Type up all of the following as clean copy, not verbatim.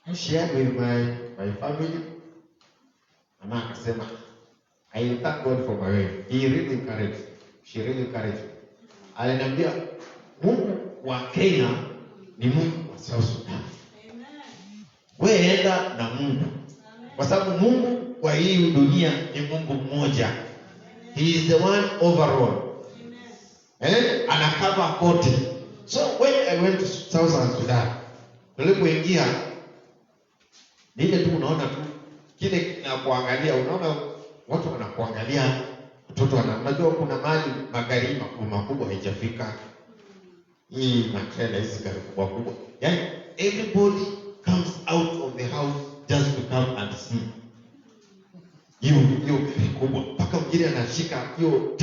I shared with my family. Mama akasema, I thank God for my wife. He really encouraged. She really encouraged me. Aliniambia Mungu wa Kenya ni Mungu wa South Sudan. Wewe enda na Mungu. Kwa sababu Mungu kwa hii dunia ni Mungu mmoja. He is the one overall. Anakava kote. So when I went to South Sudan, nilipoingia nile tu unaona tu kile na kuangalia, unaona watu wanakuangalia, watoto unajua kuna mali magari makubwa haijafika. Hii matrela hizi gari kubwa. Yani everybody comes out of the house just to come and see. Hiyo kubwa. Paka mjini anashika hiyo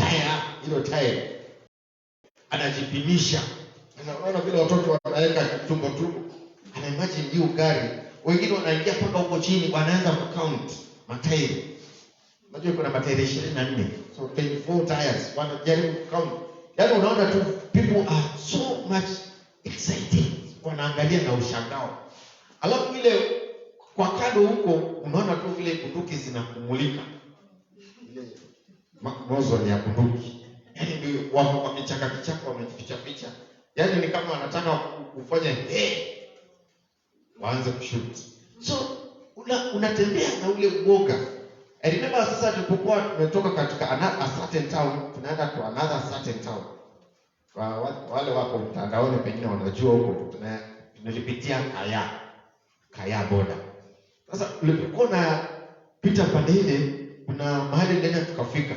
tire. Anajipimisha. Unaona vile watoto wanaweka tumbo. Ana imagine hiyo gari. Wengine wanaingia paka huko chini wanaanza count matairi. Unajua kuna matairi 24. So 24 tires. Wanajaribu count. Yaani unaona tu people are so much excited. Wanaangalia na ushangao. Alafu vile kwa kado huko unaona tu vile bunduki zinakumulika. Ile mozo ya bunduki. Yaani ndio wako kwa kichaka wamejificha. Yaani ni kama wanataka kufanya waanze kushoot. So unatembea na ule uoga. I remember sasa tulipokuwa tumetoka katika a certain town, tunaenda to another certain town. Wale wako mtandaoni pengine wanajua huko tunalipitia Kaya border. Sasa tulipokuwa na pita pande ile kuna mahali ndani tukafika.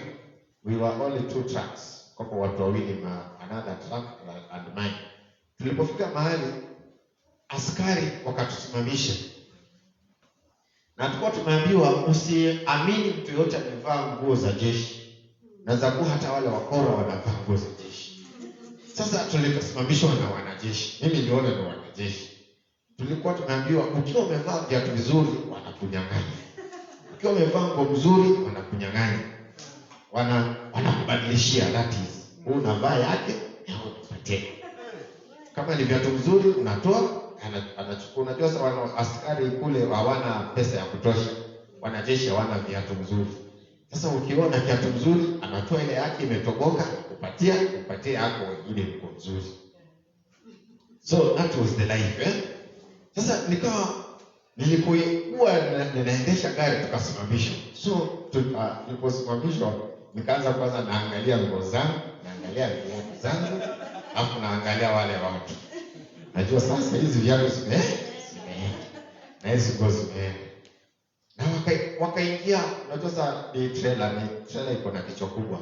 We were only 2 trucks. Kwa watu wawili another truck and mine. Tulipofika mahali askari wakatusimamisha. Na tulikuwa tumeambiwa usiamini mtu yote amevaa nguo za jeshi. Na zakuwa hata wale wakora wanavaa nguo za jeshi. Sasa tulikasimamishwa na wanajeshi. Mimi nione ndo wanajeshi. Tulikuwa tumeambiwa ukiwa umevaa viatu vizuri wanakunyang'anya. Ukiwa umevaa nguo mzuri wanakunyang'anya. Wanakubadilishia that is. Unavaa yake na unapatia. Kama ni viatu vizuri unatoa anachukua. Unajua sasa askari kule hawana pesa ya kutosha. Wanajeshi hawana viatu vizuri. Sasa ukiona kiatu vizuri anatoa ile yake imetoboka upatie yako ile iko nzuri. So that was the life. Sasa nilipokuwa ninaendesha gari tukasimamishwa. So tuliposimamishwa nikaanza kwanza naangalia nguo zangu, naangalia viatu zangu, alafu naangalia wale watu. Najua sasa hizi viatu zimeenda. Na hizi nguo zimeenda. Na wakaingia, unajua sasa ni trailer iko na kichwa kubwa.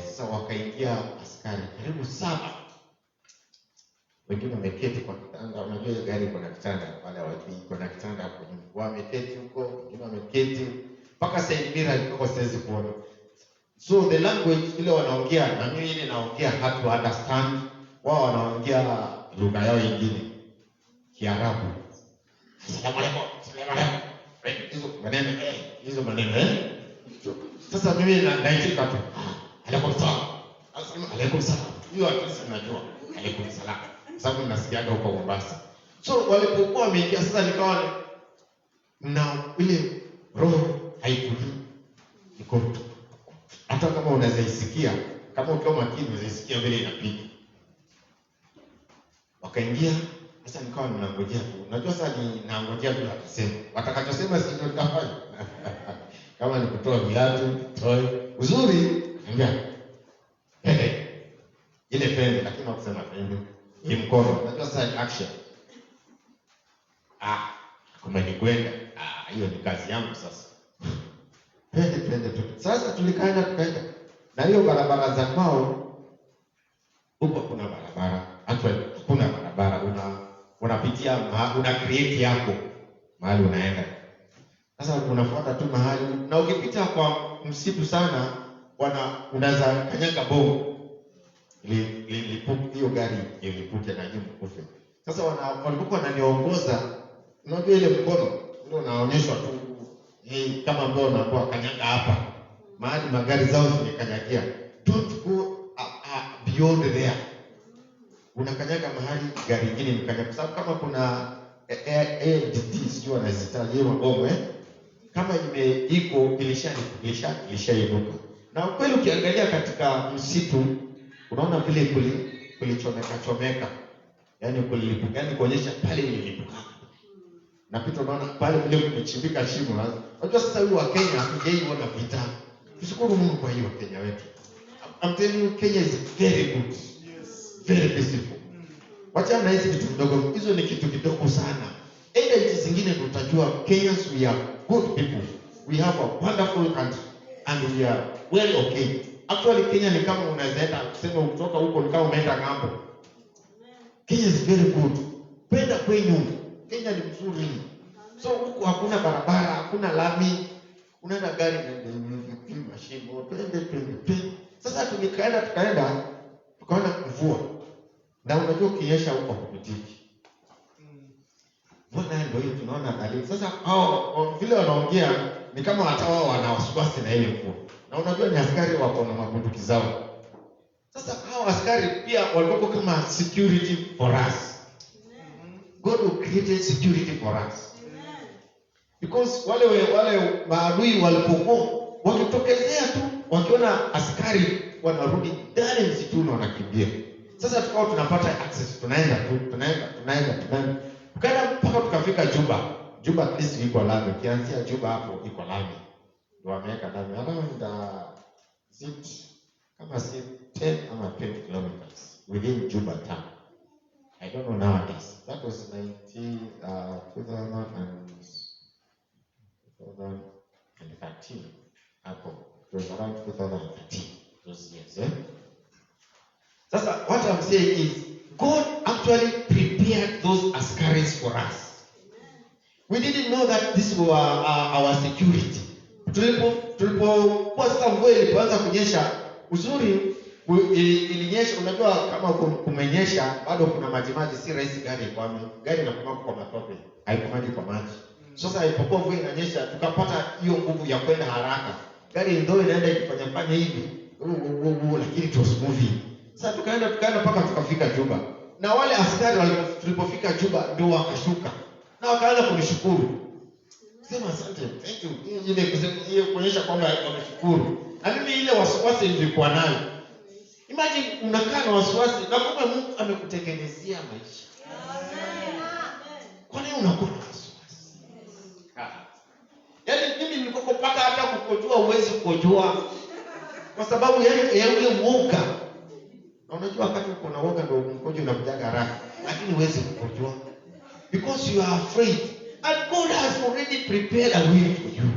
Sasa wakaingia askari karibu 7. Wengine wameketi kwa kitanda, unajua gari iko na kitanda, wale watu iko na kitanda hapo nyuma. Wameketi huko, wengine wameketi mpaka side mirror iko siwezi kuona. So the language ile wanaongea na mimi ile naongea hard to understand. Wao wanaongea lugha yao nyingine, Kiarabu. Asalamu alaykum. Hizo maneno. Sasa mimi naitika tu. Alaykum salam. Hiyo atlisi najua. Alaykum salam. Sababu nasikiaga huko Mombasa. So walipokuwa wameingia sasa nikawa na ile roho haitulii. Iko hata kama unaweza isikia, kama ukiwa makini unaweza isikia vile inapiga. Wakaingia, sasa nikawa ninangojea tu. Unajua sasa ninangojea tu atasema. Watakachosema si ndio tutafanya. Kama ni kutoa viatu, toy. Uzuri, anambia. Ile pende lakini wakusema pende. Ni mkono. Unajua sasa action. Kama ni kwenda, hiyo ni kazi yangu sasa. Pende tu. Sasa tukaenda. Na hiyo barabara za kwao huko kuna barabara. Actually kuna barabara. Unapitia una create yako mahali unaenda. Sasa unafuata tu mahali na ukipita kwa msitu sana unaweza kanyaga bomu. Hiyo gari ilipuke na jimu kufe. Sasa walipokuwa wananiongoza, unajua ile mkono ndio unaonyeshwa tu kama ambao unakuwa kanyaga hapa. Mahali magari zao zimekanyagia. Don't go beyond there. Unakanyaga mahali gari nyingine imekanyaga. Kwa sababu kama kuna ADT sio wanazitaje mabomu kama iko ilishainuka. Na kweli ukiangalia katika msitu unaona vile kulichomeka. Yaani kuonyesha pale ililipuka. Na pita unaona pale vile kumechimbika shimo. Unajua sasa huyu wa Kenya hujaiona vita. Tushukuru Mungu kwa hiyo Kenya wetu. I'm telling you, Kenya is very good. Yes. Very peaceful. Wacha na hizi vitu vidogo, hizo ni kitu kidogo sana. Nchi zingine tutajua Kenyans we are good people. We have a wonderful country and we are well okay. Actually Kenya ni kama unaenda kusema kutoka huko ni kama umeenda ng'ambo. Kenya is very good. Penda kwenyu. Kenya ni mzuri. So huko hakuna barabara, hakuna lami. Unaenda gari na mashimo, twende. Sasa tukaenda tukaona mvua. Na unajua kinyesha huko kupitiki. Mbona ndio hiyo tunaona dalili. Sasa hao vile wanaongea ni kama hata wao wana wasiwasi na ile mvua. Na unajua ni askari wako na mabunduki zao. Sasa hao askari pia walikuwa kama security for us. God will create security for us. Because wale maadui walipokuwa wakitokezea tu wakiona askari wanarudi ndani msituni wanakimbia. Sasa tukao tunapata access, tunaenda. Tukaenda mpaka tukafika Juba. Juba at least iko lami. Kianzia Juba hapo iko lami. Ndio wameweka lami. Around kama si 10 ama 20 kilometers within Juba town. I don't know nowadays. That was 2013 hapo. It was around 2013 those years. Sasa what I'm saying is God actually prepared those askaris for us. We didn't know that this was our security. Tulipokuwa sasa mvua ilipoanza kunyesha, uzuri ilinyesha. Unajua kama kumenyesha bado kuna maji, si rahisi gari inakuwa kwa matope, haikomagi kwa maji. Sasa ilipokuwa mvua inanyesha tukapata hiyo nguvu ya kwenda haraka. Gari ndio inaenda ikifanya hivi, lakini it was moving. Sasa tukaenda mpaka tukafika Juba. Na wale askari tulipofika Juba ndio wakashuka. Na wakaanza kunishukuru. Sema asante, thank you. Ile kuonyesha kwamba wameshukuru. Na mimi ile wasiwasi nilikuwa nayo. Imagine unakaa na wasiwasi na kumbe Mungu amekutengenezea maisha. Amen. Kwa nini unakuwa na wasiwasi? Yaani mimi nilikuwa mpaka hata kukojoa uwezi kukojoa. Kwa sababu ya ule uoga. Na unajua wakati uko na uoga ndio mkojo unakujaga haraka, lakini huwezi kukojoa because you are afraid. And God has already prepared a way for you.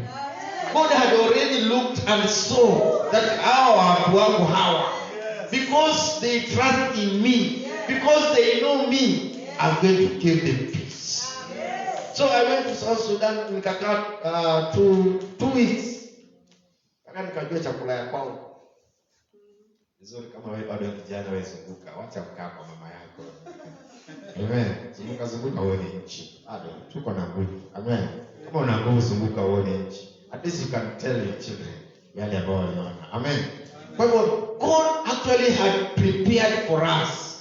God had already looked and saw that watu wangu hawa, because they trust in me, because they know me, I'm going to give them peace. So I went to South Sudan, nikakaa 2 weeks. Nikajua chakula ya kwao. Vizuri kama wewe bado kijana wewe zunguka, wacha kukaa kwa mama yako. Amen. Zunguka uone nchi. Bado tuko na nguvu. Amen. Kama una nguvu zunguka uone nchi. At least you can tell your children yale ambayo waliona. Amen. Kwa hivyo God actually had prepared for us.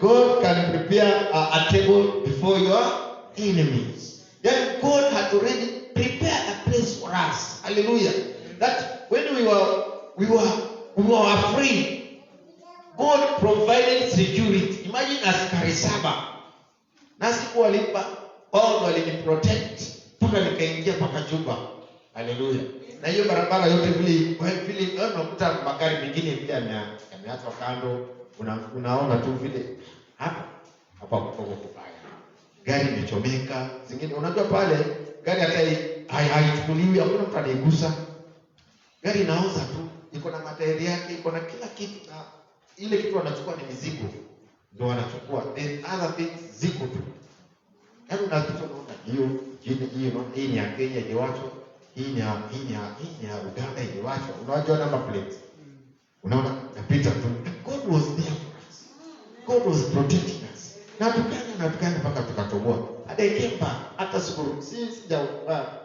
God can prepare a table before your enemies. Then God had already prepared a place for us. Hallelujah. That when we were afraid, God provided security. Imagine askari 7. Na siku walipa, wao waliniprotect mpaka nikaingia mpaka Juba. Hallelujah. Na hiyo barabara yote vile unakuta magari mengine vile yameachwa kando, unaona tu vile hapa kuko kubaya. Gari imechomeka, zingine unajua pale gari hata haichukuliwi, hakuna mtu anaigusa. Gari inaoza tu, iko na matairi yake, iko na kila kitu, na ile kitu wanachukua ni mizigo. Ndio wanachukua. Then other things ziko tu. Yaani unapita unaona hii ni ya Kenya iliwachwa, hii ni ya Uganda iliwachwa. Unajua number plate. Unaona napita tu. God was there for us. God was protecting us. Na tukaenda mpaka tukatoboa. Hata ikemba hata siku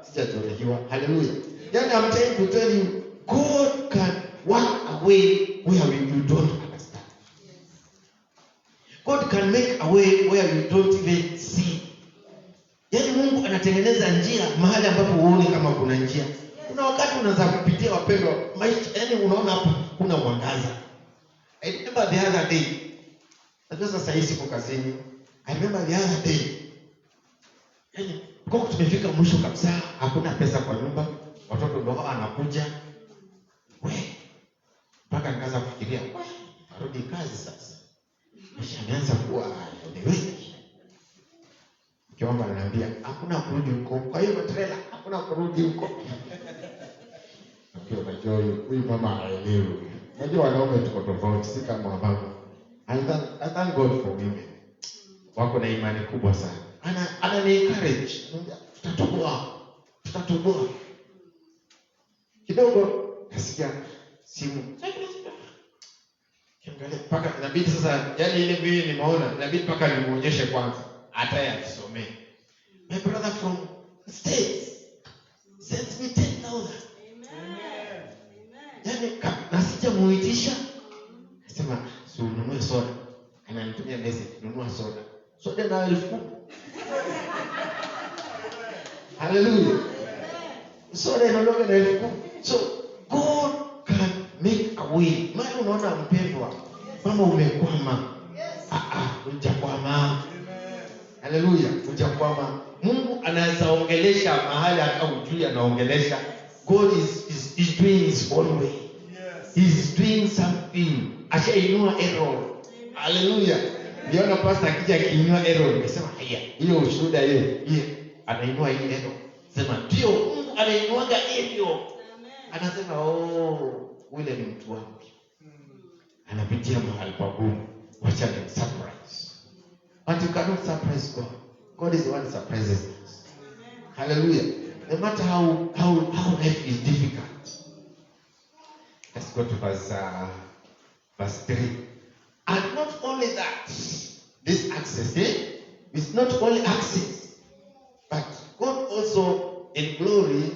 sijajolehiwa. Hallelujah. Yaani I'm trying to tell you, God can work away where you don't understand. God can make a way where you don't even see. Yaani Mungu anatengeneza njia mahali ambapo huoni kama kuna njia. Kuna wakati unaanza kupitia wapendwa maisha, yaani unaona hapa kuna mwangaza. I remember the other day. Najua sasa hivi siko kazini. I remember the other day. Yaani kwa tumefika mwisho kabisa, hakuna pesa kwa nyumba, watoto ndio wanakuja. Mpaka nikaanza kufikiria, arudi kazi sasa. Nishaanza kuwa niweki. Kiomba ananiambia, hakuna kurudi huko. Kwa hiyo trailer, hakuna kurudi huko. Unajua huyu mama haelewi. Unajua wanaume tuko tofauti, si kama mama. I thank God for women. Wako na imani kubwa sana. Ana encourage. Tutatoboa. Kidogo nasikia simu. Kiangalia paka inabidi sasa, yaani ile mimi nimeona inabidi paka nimuonyeshe kwanza hata yeye asomee. My brother from States sent me 10,000. Amen. Yaani nasija muitisha. Nasema si ununue soda. Ananitumia message, nunua soda. Soda na 10,000. Hallelujah. Soda inaondoka na 10,000. So God can make a way. Mara unaona mpendwa kama umekwama. Hujakwama. Hallelujah. Hujakwama. Mungu anaweza ongelesha mahali hata ujui anaongelesha. God is doing his own way. He is doing something. Ashainua error. Hallelujah. Niona pastor akija akiinua error, nikasema haya, hiyo ushuhuda hiyo anainua hii error. Sema ndio Mungu anainuaga hivyo. Anasema ule ni mtu wangu. Anapitia mahali pagumu. Wacha ni surprise. But you cannot surprise God. God is the one who surprises us. Hallelujah. No matter how life is difficult. Let's go to verse 3. And not only that, this access, is not only access, but God also in glory,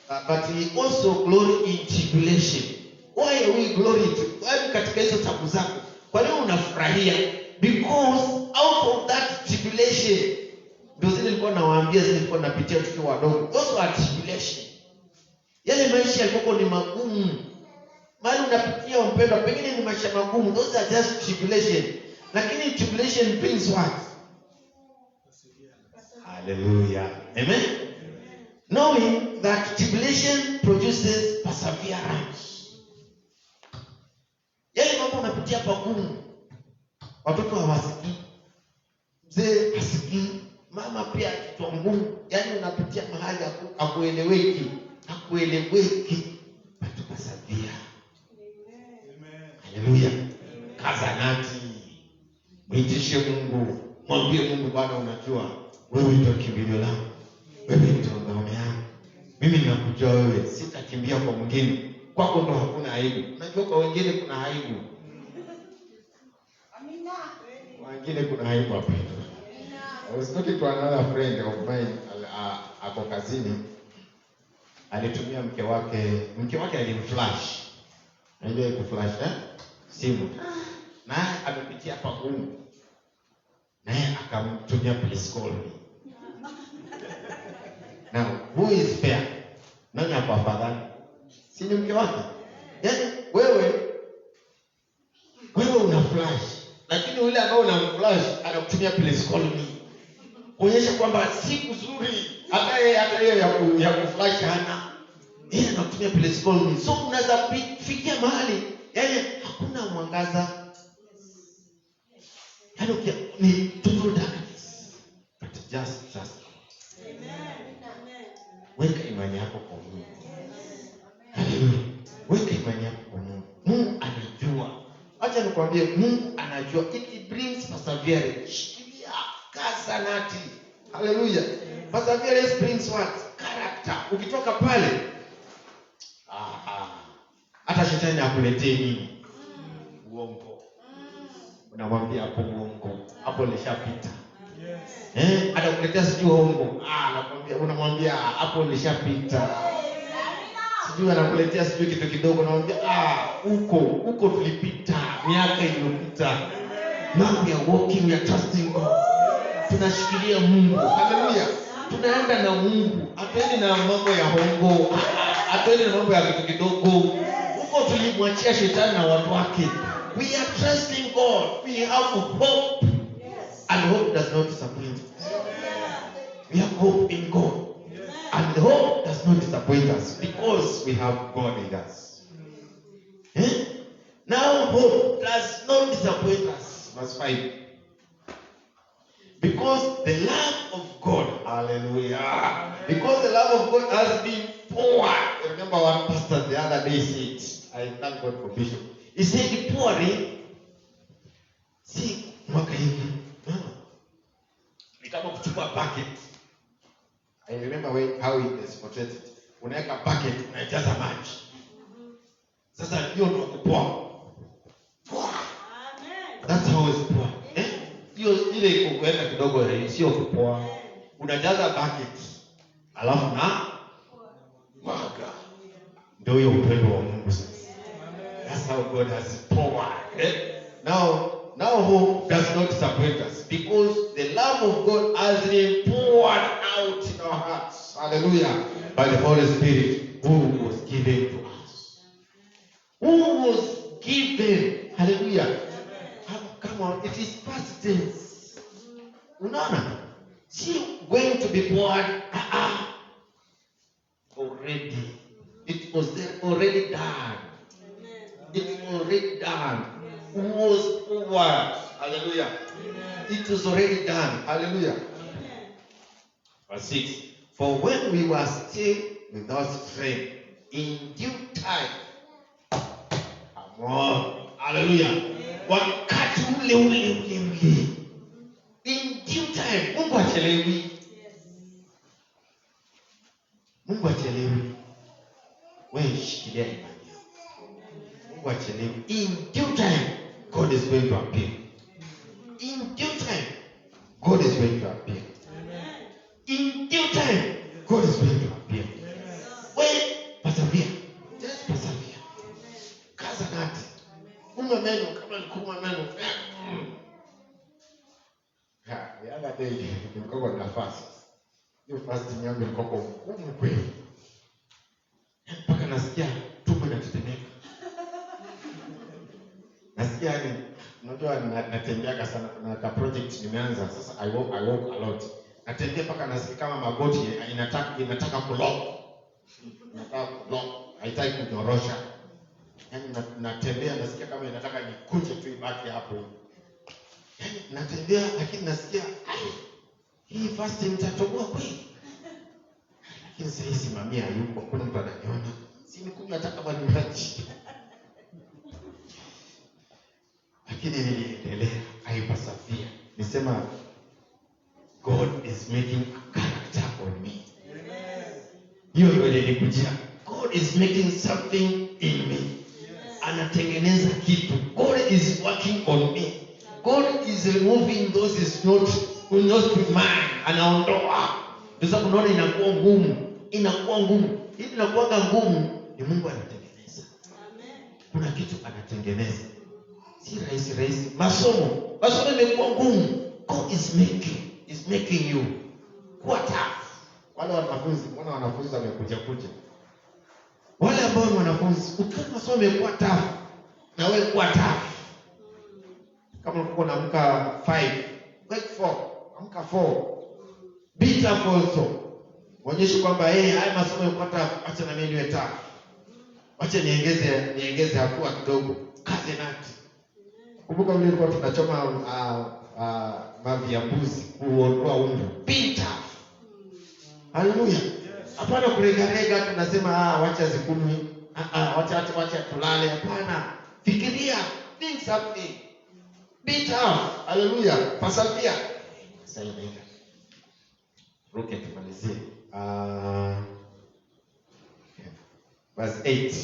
but we also glory in tribulation. Why are we glory? Why katika hizo tabu zako? Kwa nini unafurahia? Because out of that tribulation, ndio zile nilikuwa nawaambia, zile nilikuwa napitia tukiwa wadogo. Those are tribulation. Yale maisha yalikuwa ni magumu. Mali unapitia mpendwa, pengine ni maisha magumu. Those are just tribulation. Lakini tribulation brings what? Hallelujah. Amen. Knowing that tribulation produces perseverance. Yale mambo unapitia pagumu. Watoto hawasikii. Mzee hasikii. Mama pia kitu ngumu. Yaani unapitia mahali hakueleweki. But persevere. Hallelujah. Kazanati. Mwitishe Mungu. Mwambie Mungu, Bwana unajua wewe ndio kimbilio langu. Wewe ndio ngome yangu. Mimi ninakujua wewe, sitakimbia kwa mwingine. Kwako ndo hakuna aibu. Unajua kwa wengine kuna aibu. Amina. Wengine kuna aibu hapo. I was talking to another friend of mine ako kazini. Alitumia mke wake alimflash. Anajua kuflash simu. Naye amepitia pagumu. Naye akamtumia please call me. Now, who is fair? Nani hapo afadhali? Si ni mke wake? Yaani wewe una flash. Lakini yule ambao una flash anakutumia please call me. Kuonyesha kwamba siku nzuri hata yeye ya kuflash hana. Yeye anakutumia please call me. So unaweza fikia mahali yaani hakuna mwangaza. Yaani ni total darkness. But just trust. Amen. Weka imani yako kwa Mungu. Hallelujah. Weka imani yako kwa Mungu. Mungu anajua. Acha nikwambie, Mungu anajua. It brings perseverance. Shikilia kaza nati. Hallelujah. Perseverance brings what? Character. Ukitoka pale hata shetani akuletee nini? Uongo. Unamwambia hapo uongo. Hapo lishapita. Yes. Atakuletea sijui uongo. Anakuambia, unamwambia hapo lishapita. Sijui anakuletea sijui kitu kidogo, unamwambia huko tulipita miaka iliyopita. Now we are walking, we are trusting God. Tunashikilia Mungu. Haleluya. Tunaenda na Mungu. Hatuendi na mambo ya hongo. Hatuendi na mambo ya vitu kidogo. Huko tulimwachia shetani na watu wake. We are trusting God. We have hope. And hope does not disappoint. We have hope in God. And hope does not disappoint us because we have God in us. Now hope does not disappoint us. Verse 5. Because the love of God, hallelujah. Because the love of God has been poured. I remember one pastor the other day said, I thank God for Bishop. He said, pouring. See, mwaka hivi. Ni kama kuchukua bucket. I remember how it is portrayed. Unaweka bucket, unajaza maji. Sasa hiyo ndio kupoa. That's how it's poured. Hiyo ile iko kuweka kidogo sio kupoa. Unajaza bucket. Alafu na mwaga. Ndio hiyo upendo wa Mungu sasa. That's how God has poured. Now hope does not disappoint us because the love of God has been poured out in our hearts. Hallelujah. By the Holy Spirit who was given to us. Who was given. Hallelujah. Come on, it is past tense. Unaona? She going to be poured already. It was there already done. It's already done. Who was poured? Hallelujah. It was already done. Hallelujah. Verse 6. For when we were still without strength, in due time. Come on. Hallelujah. Wakati ule. In due time. Mungu achelewi. Mungu achelewi. Wewe shikilia imani. Mungu achelewi. In due time, God is going to appear. In due time, God is going to appear. In due time, God is going to appear. When persevere. Just persevere. Kaza nati. Kuma meno kama nikuma meno. The other day nilikuwa na fast. Hiyo fasting yangu ilikuwa ngumu kweli. Mpaka nasikia tumbo linatetemeka. Nasikia yani unajua natembea sana na project nimeanza sasa I walk a lot. Natembea mpaka nasikia kama magoti inataka kulock. Haitaki kunyorosha. Yaani natembea nasikia kama inataka nikunje tu ibaki hapo. Yaani natembea lakini nasikia hii fasting nitatoboa kweli. Lakini sasa simamia yuko kuna mtu ananiona. Si nikunywa hata kama ni maji. Lakini niliendelea, I persevere. Nisema God is making a character on me. Hiyo ndio nilikujia. God is making something in me. Anatengeneza kitu. God is working on me. God is removing those is not mine. Anaondoa. Sasa unaona inakuwa ngumu. Hii inakuwa ngumu ni Mungu anatengeneza. Kuna kitu anatengeneza. Si rahisi. Masomo imekuwa ngumu. God is making you kuwa tough. Wale wanafunzi wamekuja. Wale ambao ni wanafunzi, ukiona masomo yamekuwa tough, na wewe kuwa tough. Kama uko unaamka 5, wake 4, amka 4. Be tough also. Onyesha kwamba haya masomo yamekuwa tough, acha na mimi niwe tough. Acha niongeze hatua kidogo. Kaze nati. Kumbuka vile tulikuwa tunachoma mavi ya mbuzi kuondoa umbu. Be tough. Haleluya. Hapana kuregarega tunasema wacha zikumi. Wacha tulale. Hapana. Fikiria. Think something. Be tough. Haleluya. Persevere. Sasa inaenda. Ruke tumalizie. Verse 8.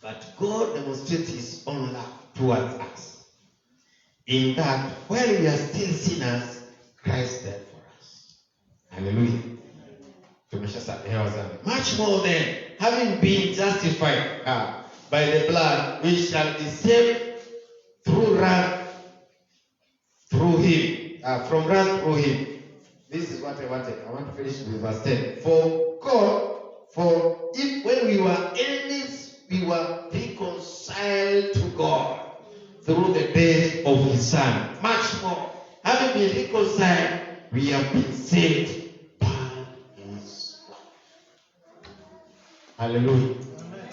But God demonstrates his own love towards us. In that, while we are still sinners, Christ died for us. Hallelujah. Much more than having been justified by the blood, we shall be saved through through him. From wrath through him. This is what I wanted. I want to finish with verse 10. For if when we were enemies, we were reconciled to God through the death of his Son. Much more, having been reconciled, we have been saved by his blood. Hallelujah. Amen.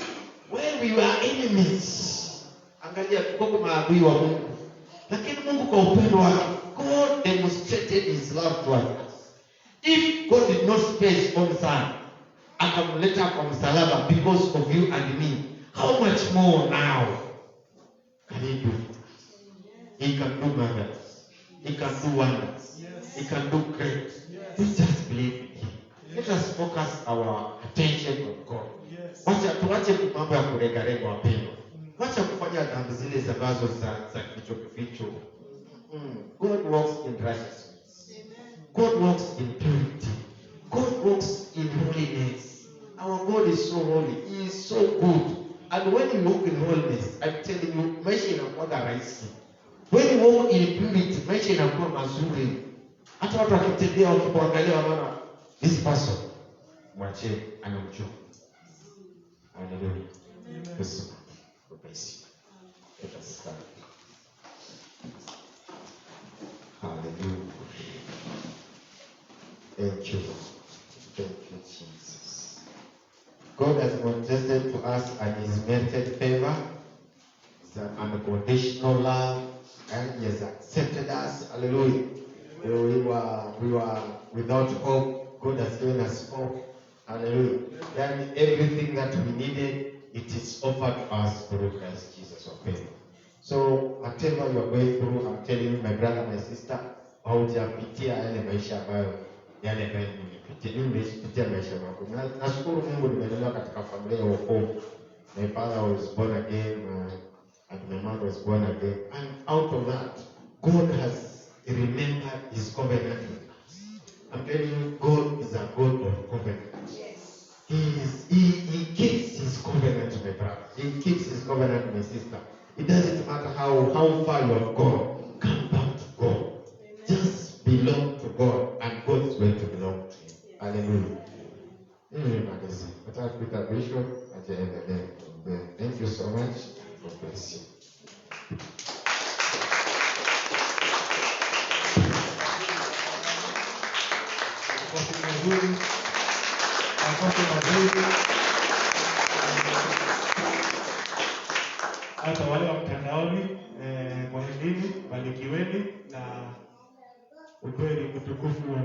When we were enemies, angalia tuko maadui wa Mungu. Lakini Mungu kwa upendo wake, God demonstrated his love towards us. If God did not spare his own Son, akamleta kwa msalaba because of you and me, how much more now can he do for us? He can do marvels. He can do wonders. Yes. He can do great. Yes. We just believe in him. Yes. Let us focus our attention on God. Yes. Wacha tuache mambo ya kuregarega wapendo. Wacha kufanya dhambi zile ambazo za kificho. God walks in righteousness. God walks in purity. God walks in holiness. Our God is so holy. He is so good. And when you walk in holiness, I'm telling you, maisha inakuwa rahisi. When you walk in purity, maisha inakuwa mazuri. Hata watu wakitembea wakiangalia wanaona this person mwache anamjua. Hallelujah. Yes. Let us stand. Hallelujah. Thank you. Thank you, Jesus. God has contested to us and his merited favor. It's an unconditional love, and he has accepted us. Hallelujah. We were without hope. God has given us hope. Hallelujah. And everything that we needed, it is offered to us through Christ Jesus our favor. So whatever you are going through, I'm telling you, my brother, my sister, haujapitia yale maisha ambayo yale ambayo nimepitia. Nimepitia maisha yangu. Nashukuru Mungu nimelelewa katika familia ya wokovu. My father was born again, and my mother was born again. And out of that, God has remembered his covenant with us. I'm telling you, God is a God of covenant. Yes. He keeps his covenant, my brother. He keeps his covenant, my sister. It doesn't matter how far you have gone. Come back to God. Amen. Just belong to God, and God is going to belong to you. Yes. Hallelujah. Thank you so much. God bless you. Hata wale wa mtandaoni, kwa hili barikiweni na ukweli utukufu